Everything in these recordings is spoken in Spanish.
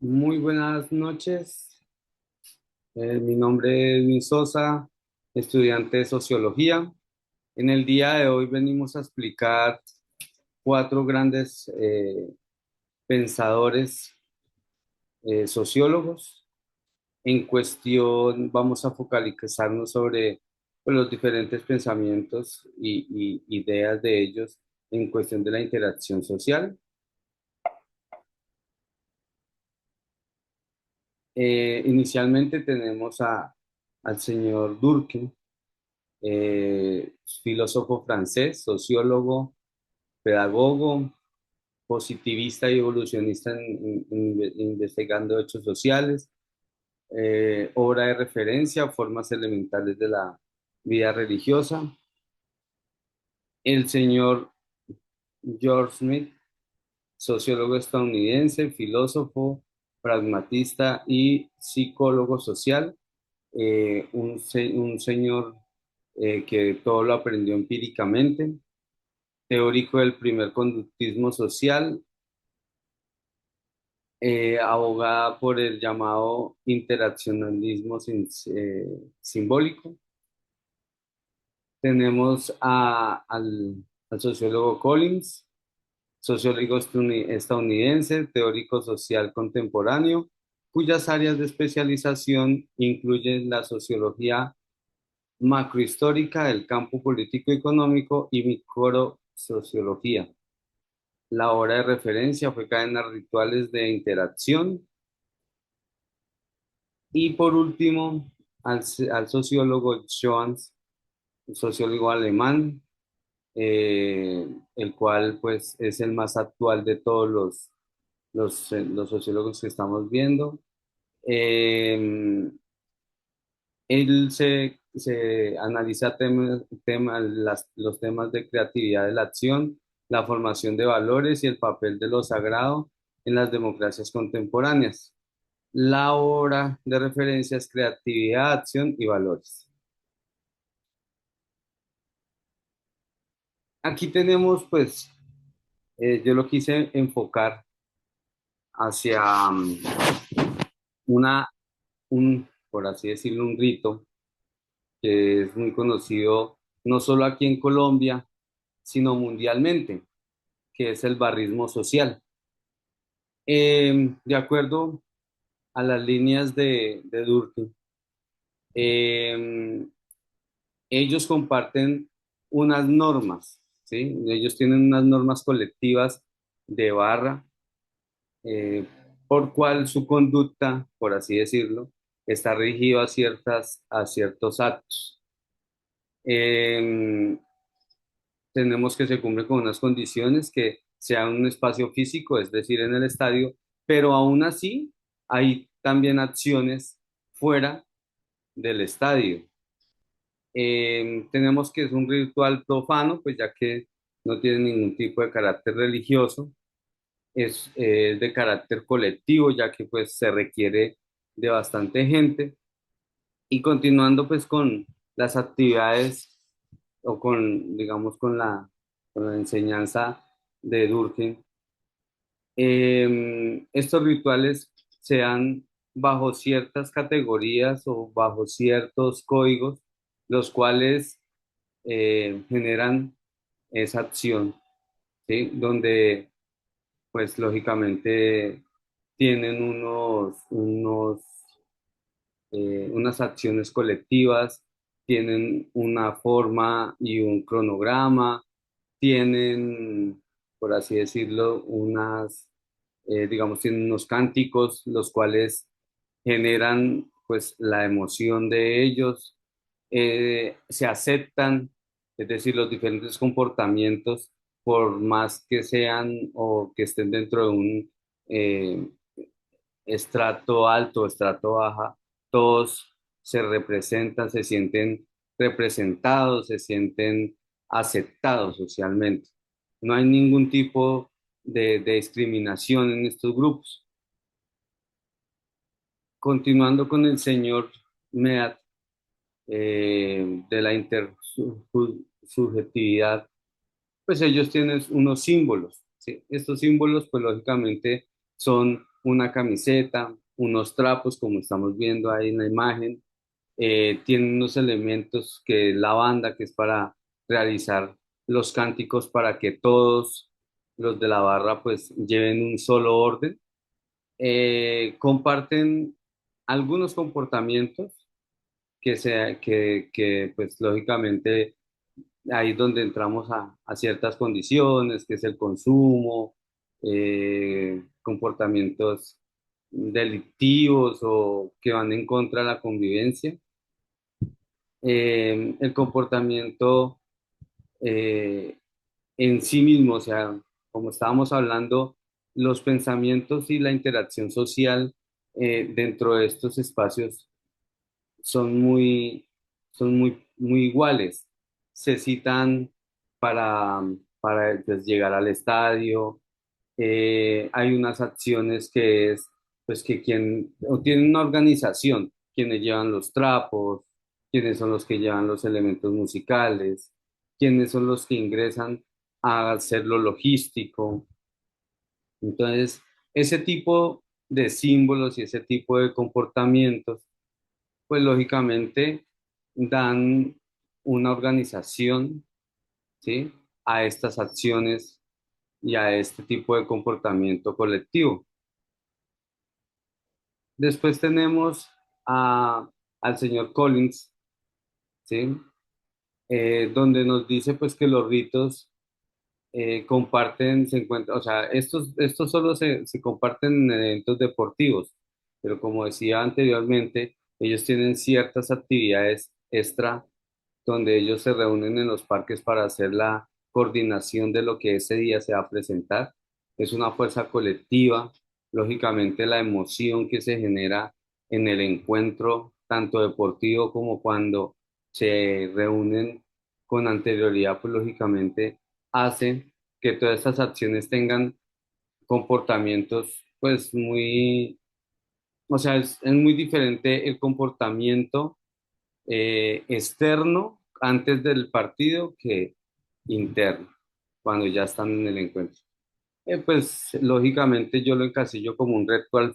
Muy buenas noches. Mi nombre es Luis Sosa, estudiante de sociología. En el día de hoy venimos a explicar cuatro grandes pensadores sociólogos. En cuestión, vamos a focalizarnos sobre pues, los diferentes pensamientos y ideas de ellos en cuestión de la interacción social. Inicialmente tenemos al señor Durkheim, filósofo francés, sociólogo, pedagogo, positivista y evolucionista investigando hechos sociales, obra de referencia, formas elementales de la vida religiosa. El señor George Smith, sociólogo estadounidense, filósofo, pragmatista y psicólogo social. Un señor que todo lo aprendió empíricamente, teórico del primer conductismo social, abogada por el llamado interaccionalismo simbólico. Tenemos al sociólogo Collins, sociólogo estadounidense, teórico social contemporáneo, cuyas áreas de especialización incluyen la sociología macrohistórica, el campo político-económico y microsociología. La obra de referencia fue Cadenas Rituales de Interacción. Y por último, al sociólogo Johannes, un sociólogo alemán, el cual pues es el más actual de todos los sociólogos que estamos viendo. Eh, Él se analiza los temas de creatividad de la acción, la formación de valores y el papel de lo sagrado en las democracias contemporáneas. La obra de referencia es Creatividad, Acción y Valores. Aquí tenemos, pues, yo lo quise enfocar hacia una, por así decirlo, un rito que es muy conocido no solo aquí en Colombia, sino mundialmente, que es el barrismo social. De acuerdo a las líneas de Durkheim, eh, ellos comparten unas normas, ¿sí? Ellos tienen unas normas colectivas de barra, eh, por cual su conducta, por así decirlo, está regida a ciertos actos. Eh, Tenemos que se cumplen con unas condiciones que sea un espacio físico, es decir, en el estadio, pero aún así hay también acciones fuera del estadio. Tenemos que es un ritual profano, pues ya que no tiene ningún tipo de carácter religioso, es de carácter colectivo, ya que pues se requiere de bastante gente. Y continuando pues con las actividades o con, digamos, con la enseñanza de Durkheim, estos rituales se dan bajo ciertas categorías o bajo ciertos códigos, los cuales generan esa acción, ¿sí? Donde, pues, lógicamente tienen unas acciones colectivas, tienen una forma y un cronograma, tienen, por así decirlo, digamos, tienen unos cánticos, los cuales generan, pues, la emoción de ellos, se aceptan, es decir, los diferentes comportamientos, por más que sean o que estén dentro de un eh, estrato alto, estrato baja, todos se representan, se sienten representados, se sienten aceptados socialmente. No hay ningún tipo de discriminación en estos grupos. Continuando con el señor Mead, de la intersubjetividad, pues ellos tienen unos símbolos, ¿sí? Estos símbolos, pues lógicamente son una camiseta, unos trapos, como estamos viendo ahí en la imagen. Tienen unos elementos que es la banda, que es para realizar los cánticos para que todos los de la barra pues lleven un solo orden. Comparten algunos comportamientos que pues lógicamente ahí es donde entramos a ciertas condiciones, que es el consumo, comportamientos delictivos o que van en contra de la convivencia. El comportamiento eh, en sí mismo, o sea, como estábamos hablando, los pensamientos y la interacción social dentro de estos espacios son muy iguales. Se citan para pues, llegar al estadio. Hay unas acciones que es, pues que quien, o tienen una organización, quienes llevan los trapos, quienes son los que llevan los elementos musicales, quienes son los que ingresan a hacer lo logístico. Entonces, ese tipo de símbolos y ese tipo de comportamientos pues lógicamente dan una organización, ¿sí? A estas acciones y a este tipo de comportamiento colectivo. Después tenemos al señor Collins, ¿sí? Donde nos dice pues que los ritos comparten, se encuentran, o sea, estos solo se comparten en eventos deportivos, pero como decía anteriormente, ellos tienen ciertas actividades extra donde ellos se reúnen en los parques para hacer la coordinación de lo que ese día se va a presentar. Es una fuerza colectiva, lógicamente la emoción que se genera en el encuentro, tanto deportivo como cuando se reúnen con anterioridad, pues lógicamente hace que todas estas acciones tengan comportamientos, pues muy, o sea, es muy diferente el comportamiento externo antes del partido que interno, cuando ya están en el encuentro. Pues lógicamente yo lo encasillo como un ritual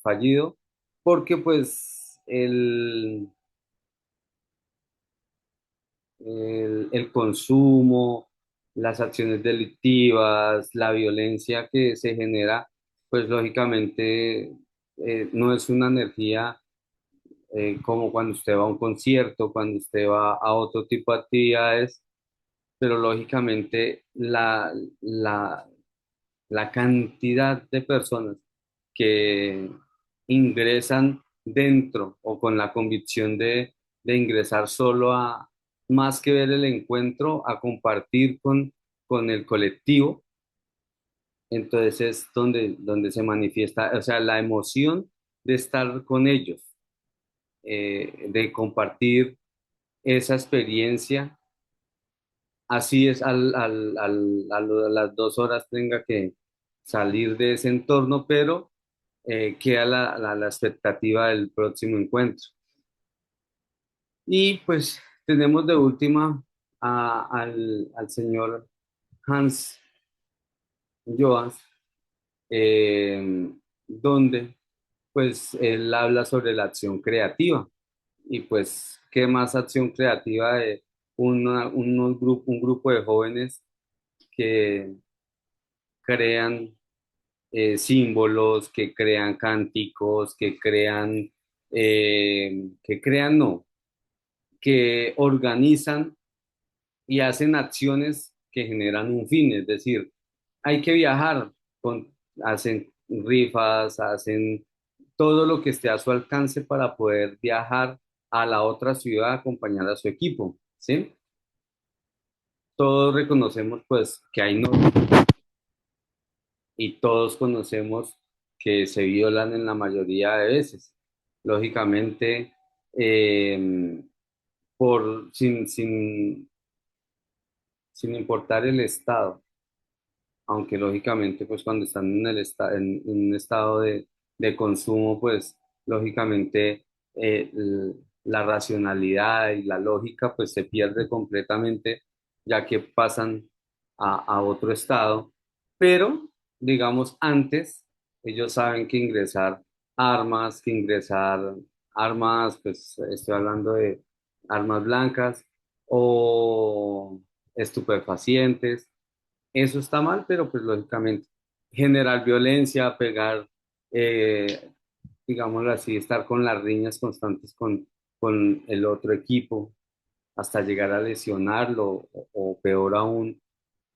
fallido, porque pues el consumo, las acciones delictivas, la violencia que se genera, pues lógicamente no es una energía como cuando usted va a un concierto, cuando usted va a otro tipo de actividades, pero lógicamente la cantidad de personas que ingresan dentro o con la convicción de ingresar solo a, más que ver el encuentro, a compartir con el colectivo, entonces es donde se manifiesta, o sea, la emoción de estar con ellos, de compartir esa experiencia. Así es, a las 2 horas tenga que salir de ese entorno, pero queda la expectativa del próximo encuentro. Y pues tenemos de última al señor Hans Joas, eh, donde pues él habla sobre la acción creativa. Y pues, ¿qué más acción creativa de un grupo de jóvenes que crean símbolos, que crean cánticos, no, que organizan y hacen acciones que generan un fin, es decir, hay que viajar, hacen rifas, hacen todo lo que esté a su alcance para poder viajar a la otra ciudad a acompañar a su equipo, ¿sí? Todos reconocemos pues que hay normas y todos conocemos que se violan en la mayoría de veces. Lógicamente, eh, sin importar el estado, aunque lógicamente pues cuando están en un estado de consumo, pues lógicamente la racionalidad y la lógica pues se pierde completamente ya que pasan a otro estado, pero digamos antes. Ellos saben que ingresar armas, pues estoy hablando de armas blancas o estupefacientes. Eso está mal, pero pues lógicamente generar violencia, pegar, eh, digámoslo así, estar con las riñas constantes con el otro equipo hasta llegar a lesionarlo o peor aún,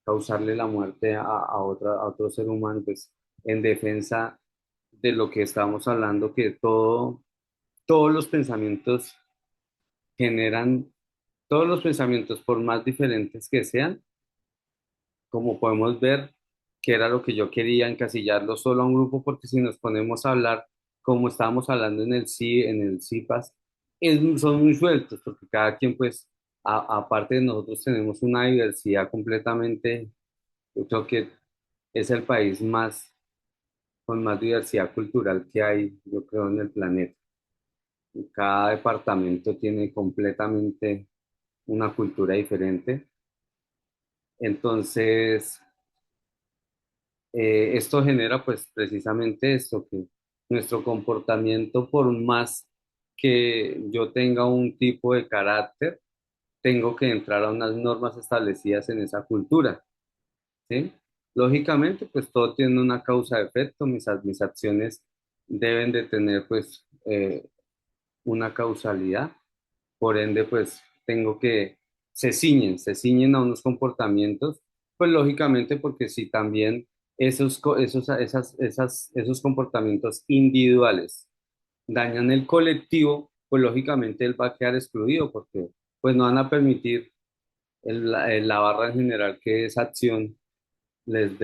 causarle la muerte a otro ser humano, pues en defensa de lo que estamos hablando, que todos los pensamientos generan, todos los pensamientos, por más diferentes que sean, como podemos ver, que era lo que yo quería, encasillarlo solo a un grupo, porque si nos ponemos a hablar, como estábamos hablando en el CIPAS, son muy sueltos, porque cada quien, pues, aparte de nosotros, tenemos una diversidad completamente, yo creo que es el país con más diversidad cultural que hay, yo creo, en el planeta. Cada departamento tiene completamente una cultura diferente. Entonces, esto genera pues precisamente esto, que nuestro comportamiento, por más que yo tenga un tipo de carácter, tengo que entrar a unas normas establecidas en esa cultura, ¿sí? Lógicamente, pues todo tiene una causa-efecto, mis acciones deben de tener pues una causalidad. Por ende, pues tengo que, se ciñen a unos comportamientos, pues lógicamente porque si también esos comportamientos individuales dañan el colectivo, pues lógicamente él va a quedar excluido porque pues no van a permitir la barra en general que esa acción les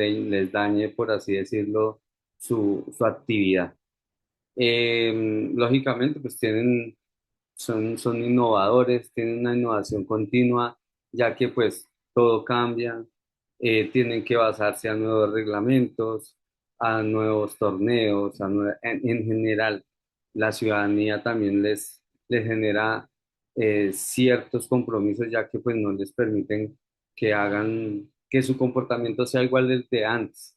dañe, por así decirlo, su actividad. Lógicamente, pues son innovadores, tienen una innovación continua, ya que pues todo cambia, tienen que basarse a nuevos reglamentos, a nuevos torneos, en general, la ciudadanía también les genera ciertos compromisos, ya que pues no les permiten que hagan, que su comportamiento sea igual del de antes.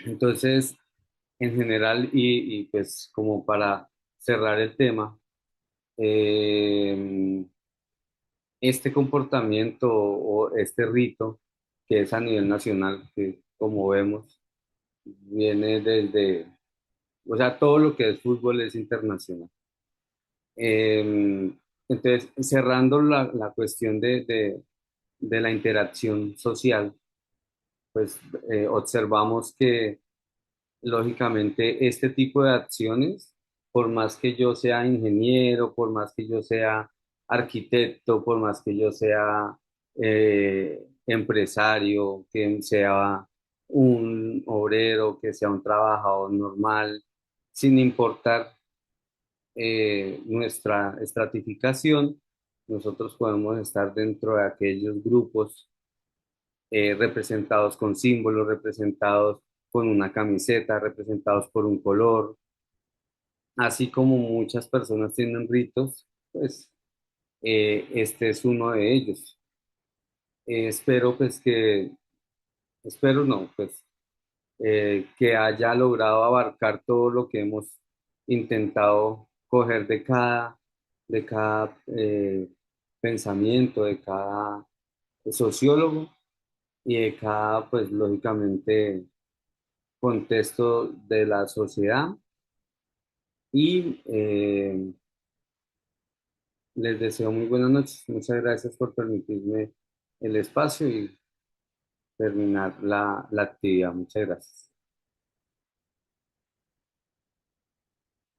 Entonces, en general, pues como para cerrar el tema, eh, este comportamiento o este rito que es a nivel nacional, que como vemos, viene desde, o sea, todo lo que es fútbol es internacional. Entonces, cerrando la cuestión de la interacción social, pues observamos que lógicamente este tipo de acciones, por más que yo sea ingeniero, por más que yo sea arquitecto, por más que yo sea empresario, que sea un obrero, que sea un trabajador normal, sin importar nuestra estratificación, nosotros podemos estar dentro de aquellos grupos representados con símbolos, representados con una camiseta, representados por un color, así como muchas personas tienen ritos, pues este es uno de ellos. Espero pues espero no, pues que haya logrado abarcar todo lo que hemos intentado coger de cada pensamiento, de cada sociólogo y de cada, pues lógicamente, contexto de la sociedad. Y les deseo muy buenas noches. Muchas gracias por permitirme el espacio y terminar la actividad. Muchas gracias.